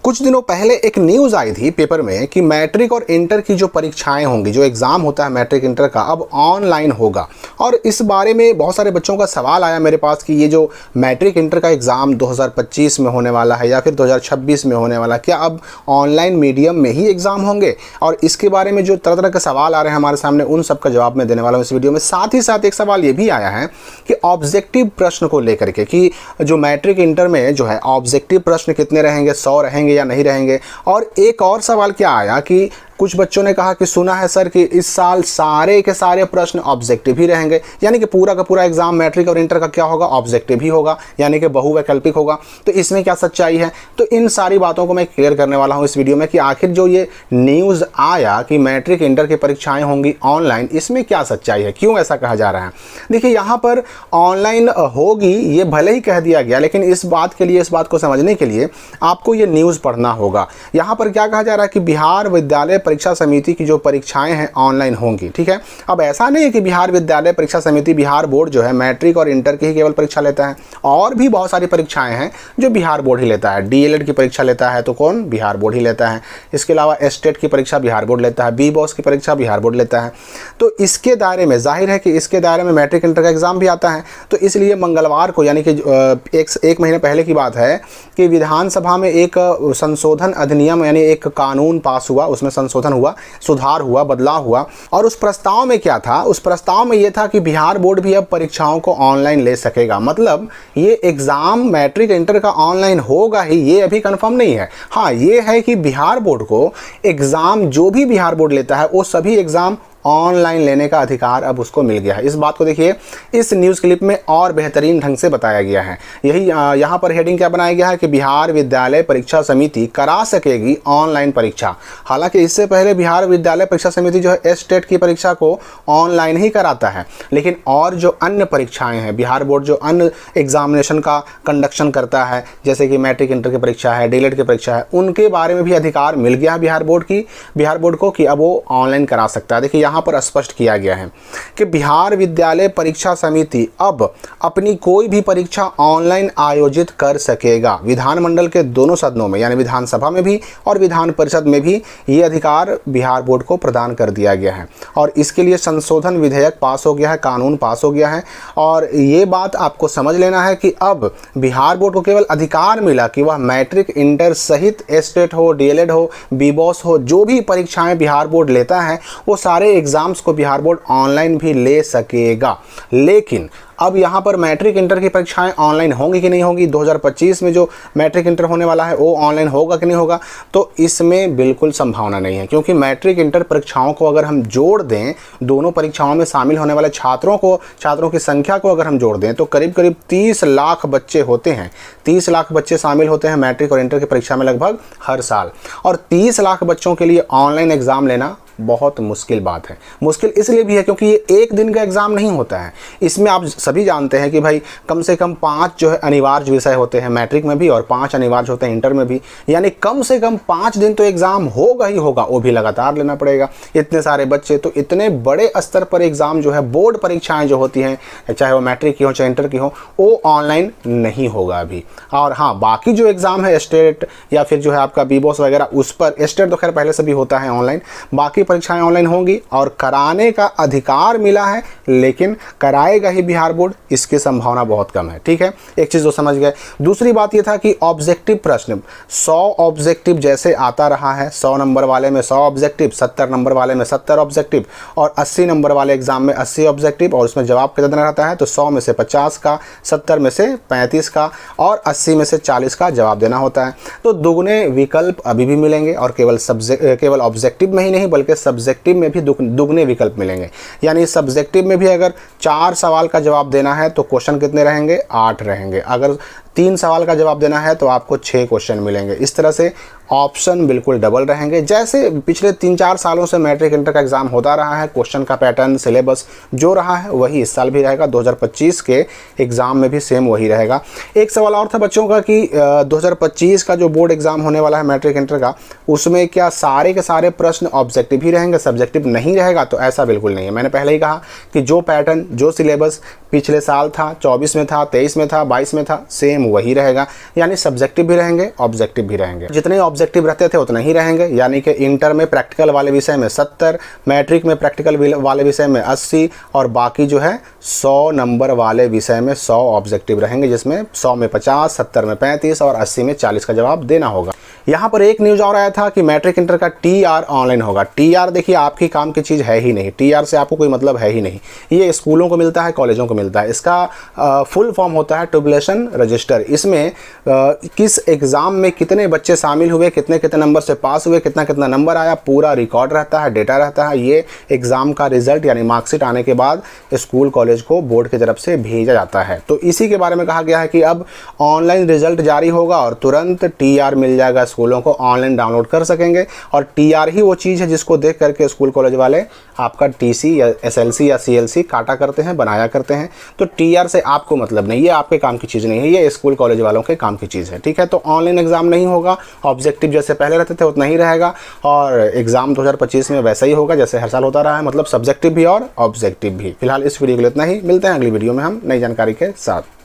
कुछ दिनों पहले एक न्यूज़ आई थी पेपर में कि मैट्रिक और इंटर की जो परीक्षाएं होंगी, जो एग्ज़ाम होता है मैट्रिक इंटर का, अब ऑनलाइन होगा। और इस बारे में बहुत सारे बच्चों का सवाल आया मेरे पास कि ये जो मैट्रिक इंटर का एग्ज़ाम 2025 में होने वाला है या फिर 2026 में होने वाला, क्या अब ऑनलाइन मीडियम में ही एग्ज़ाम होंगे? और इसके बारे में जो तरह तरह के सवाल आ रहे हैं हमारे सामने, उन सब का जवाब मैं देने वाला हूँ इस वीडियो में। साथ ही साथ एक सवाल ये भी आया है कि ऑब्जेक्टिव प्रश्न को लेकर के, कि जो मैट्रिक इंटर में जो है ऑब्जेक्टिव प्रश्न कितने रहेंगे, 100 रहेंगे या नहीं रहेंगे। और एक और सवाल क्या आया कि कुछ बच्चों ने कहा कि सुना है सर कि इस साल सारे के सारे प्रश्न ऑब्जेक्टिव ही रहेंगे, यानी कि पूरा का पूरा एग्जाम मैट्रिक और इंटर का क्या होगा, ऑब्जेक्टिव ही होगा, यानी कि बहुवैकल्पिक होगा। तो इसमें क्या सच्चाई है? तो इन सारी बातों को मैं क्लियर करने वाला हूं इस वीडियो में कि आखिर जो ये न्यूज़ आया कि मैट्रिक इंटर की परीक्षाएं होंगी ऑनलाइन, इसमें क्या सच्चाई है, क्यों ऐसा कहा जा रहा है। देखिए, यहाँ पर ऑनलाइन होगी ये भले ही कह दिया गया, लेकिन इस बात को समझने के लिए आपको ये न्यूज़ पढ़ना होगा। यहाँ पर क्या कहा जा रहा है कि बिहार विद्यालय परीक्षा समिति की जो परीक्षाएं हैं ऑनलाइन होंगी। ठीक है, अब ऐसा नहीं है कि बिहार विद्यालय परीक्षा समिति, बिहार बोर्ड जो है मैट्रिक और इंटर की ही केवल परीक्षा लेता है, और भी बहुत सारी परीक्षाएं हैं जो बिहार बोर्ड ही लेता है। डीएलएड की परीक्षा लेता है तो कौन? बिहार बोर्ड ही लेता है। इसके अलावा एस्टेट की परीक्षा बिहार बोर्ड लेता है, बी बॉस की परीक्षा बिहार बोर्ड लेता है। तो इसके दायरे में जाहिर है कि इसके दायरे में मैट्रिक इंटर का एग्जाम भी आता है। तो इसलिए मंगलवार को, यानी कि एक महीने पहले की बात है कि विधानसभा में एक संशोधन अधिनियम यानी एक कानून पास हुआ, उसमें संशोधन हुआ, सुधार हुआ, बदलाव हुआ। और उस प्रस्ताव में क्या था? उस प्रस्ताव में यह था कि बिहार बोर्ड भी अब परीक्षाओं को ऑनलाइन ले सकेगा। मतलब ये एग्जाम मैट्रिक इंटर का ऑनलाइन होगा ही, ये अभी कंफर्म नहीं है। हाँ, ये है कि बिहार बोर्ड को एग्जाम, जो भी बिहार बोर्ड लेता है, वो सभी एग्जाम ऑनलाइन लेने का अधिकार अब उसको मिल गया है। इस बात को देखिए इस न्यूज़ क्लिप में और बेहतरीन ढंग से बताया गया है। यही यहाँ पर हेडिंग क्या बनाया गया है कि बिहार विद्यालय परीक्षा समिति करा सकेगी ऑनलाइन परीक्षा। हालांकि इससे पहले बिहार विद्यालय परीक्षा समिति जो है एस्टेट की परीक्षा को ऑनलाइन ही कराता है, लेकिन और जो अन्य परीक्षाएं हैं, बिहार बोर्ड जो अन्य एग्जामिनेशन का कंडक्शन करता है, जैसे कि मैट्रिक इंटर की परीक्षा है, डीएलएड की परीक्षा है, उनके बारे में भी अधिकार मिल गया है बिहार बोर्ड को कि अब वो ऑनलाइन करा सकता है। देखिए, यहाँ पर स्पष्ट किया गया है कि बिहार विद्यालय परीक्षा समिति अब अपनी कोई भी परीक्षा ऑनलाइन आयोजित कर सकेगा। विधानमंडल के दोनों सदनों में, यानी विधानसभा में भी और विधान परिषद में भी ये अधिकार बिहार बोर्ड को प्रदान कर दिया गया है। और इसके लिए संशोधन विधेयक पास हो गया है, कानून पास हो गया है। और ये बात आपको समझ लेना है कि अब बिहार बोर्ड को केवल अधिकार मिला कि वह मैट्रिक इंटर सहित एस्टेट हो, डीएलएड हो, बीबॉस हो, जो भी परीक्षाएं बिहार बोर्ड लेता है, वो सारे एग्जाम्स को बिहार बोर्ड ऑनलाइन भी ले सकेगा। लेकिन अब यहाँ पर मैट्रिक इंटर की परीक्षाएं ऑनलाइन होंगी कि नहीं होंगी, 2025 में जो मैट्रिक इंटर होने वाला है वो ऑनलाइन होगा कि नहीं होगा, तो इसमें बिल्कुल संभावना नहीं है। क्योंकि मैट्रिक इंटर परीक्षाओं को अगर हम जोड़ दें, दोनों परीक्षाओं में शामिल होने वाले छात्रों की संख्या को अगर हम जोड़ दें, तो करीब करीब 30 लाख बच्चे होते हैं। 30 लाख बच्चे शामिल होते हैं मैट्रिक और इंटर की परीक्षा में लगभग हर साल। और 30 लाख बच्चों के लिए ऑनलाइन एग्जाम लेना बहुत मुश्किल बात है। मुश्किल इसलिए भी है क्योंकि ये एक दिन का एग्ज़ाम नहीं होता है। इसमें आप सभी जानते हैं कि भाई कम से कम 5 जो है अनिवार्य विषय होते हैं मैट्रिक में भी, और 5 अनिवार्य होते हैं इंटर में भी, यानी कम से कम 5 दिन तो एग्ज़ाम होगा ही होगा, वो भी लगातार लेना पड़ेगा। इतने सारे बच्चे, तो इतने बड़े स्तर पर एग्ज़ाम जो है, बोर्ड परीक्षाएँ जो होती हैं, चाहे वो मैट्रिक की हो चाहे इंटर की हो, वो ऑनलाइन नहीं होगा अभी। और हाँ, बाकी जो एग्ज़ाम है स्टेट या फिर जो है आपका बीबॉस वगैरह, उस पर स्टेट तो खैर पहले से भी होता है ऑनलाइन, बाकी परीक्षाएं ऑनलाइन होंगी और कराने का अधिकार मिला है, लेकिन कराएगा ही बिहार बोर्ड, इसकी संभावना बहुत कम है। ठीक है, एक चीज़ तो समझ गए। दूसरी बात ये था कि ऑब्जेक्टिव प्रश्न 100 ऑब्जेक्टिव जैसे आता रहा है, 100 नंबर वाले में 100 ऑब्जेक्टिव, 70 नंबर वाले में 70 ऑब्जेक्टिव, और 80 नंबर वाले एग्जाम में 80 ऑब्जेक्टिव, और उसमें जवाब कितना देना रहता है, तो 100 में से 50 का, 70 में से 35 का और 80 में से 40 का जवाब देना होता है। तो दुगने विकल्प अभी भी मिलेंगे, और केवल ऑब्जेक्टिव में ही नहीं बल्कि सब्जेक्टिव में भी दुगने विकल्प मिलेंगे। यानी सब्जेक्टिव में भी अगर 4 सवाल का जवाब देना है तो क्वेश्चन कितने रहेंगे? 8 रहेंगे। अगर 3 सवाल का जवाब देना है तो आपको 6 क्वेश्चन मिलेंगे। इस तरह से ऑप्शन बिल्कुल डबल रहेंगे। जैसे पिछले 3-4 सालों से मैट्रिक इंटर का एग्जाम होता रहा है, क्वेश्चन का पैटर्न, सिलेबस जो रहा है वही इस साल भी रहेगा। 2025 के एग्जाम में भी सेम वही रहेगा। एक सवाल और था बच्चों का कि 2025 का जो बोर्ड एग्जाम होने वाला है मैट्रिक इंटर का, उसमें क्या सारे के सारे प्रश्न ऑब्जेक्टिव ही रहेंगे, सब्जेक्टिव नहीं रहेगा? तो ऐसा बिल्कुल नहीं है। मैंने पहले ही कहा कि जो पैटर्न, जो सिलेबस पिछले साल था, 24 में था, 23 में था, 22 में था, सेम वही रहेगा। यानी सब्जेक्टिव भी रहेंगे, ऑब्जेक्टिव भी रहेंगे। जितने ऑब्जेक्टिव रहते थे उतने ही रहेंगे। यानी कि इंटर में प्रैक्टिकल वाले विषय में 70, मैट्रिक में प्रैक्टिकल वाले विषय में 80 और बाकी जो है 100 नंबर वाले विषय में 100 ऑब्जेक्टिव रहेंगे, जिसमें 100 में 50, 70 में 35 और 80 में 40 का जवाब देना होगा। यहाँ पर एक न्यूज़ और आया था कि मैट्रिक इंटर का TR ऑनलाइन होगा। TR देखिए आपकी काम की चीज़ है ही नहीं, TR से आपको कोई मतलब है ही नहीं। ये स्कूलों को मिलता है, कॉलेजों को मिलता है। इसका फुल फॉर्म होता है ट्यूबुलेशन रजिस्टर। इसमें किस एग्ज़ाम में कितने बच्चे शामिल हुए, कितने कितने नंबर से पास हुए, कितना कितना नंबर आया, पूरा रिकॉर्ड रहता है, डेटा रहता है। ये एग्ज़ाम का रिजल्ट यानी मार्कशीट आने के बाद स्कूल कॉलेज को बोर्ड की तरफ से भेजा जाता है। तो इसी के बारे में कहा गया है कि अब ऑनलाइन रिजल्ट जारी होगा और तुरंत TR मिल जाएगा, स्कूलों को ऑनलाइन डाउनलोड कर सकेंगे। और TR ही वो चीज़ है जिसको देख करके स्कूल कॉलेज वाले आपका TC या SLC या CLC काटा करते हैं, बनाया करते हैं। तो TR से आपको मतलब नहीं, ये आपके काम की चीज़ नहीं है, ये स्कूल कॉलेज वालों के काम की चीज़ है। ठीक है, तो ऑनलाइन एग्जाम नहीं होगा, ऑब्जेक्टिव जैसे पहले रहते थे उतना ही रहेगा और एग्जाम 2025 में वैसा ही होगा जैसे हर साल होता रहा है, मतलब सब्जेक्टिव भी और ऑब्जेक्टिव भी। फिलहाल इस वीडियो के लिए इतना ही, मिलते हैं अगली वीडियो में हम नई जानकारी के साथ।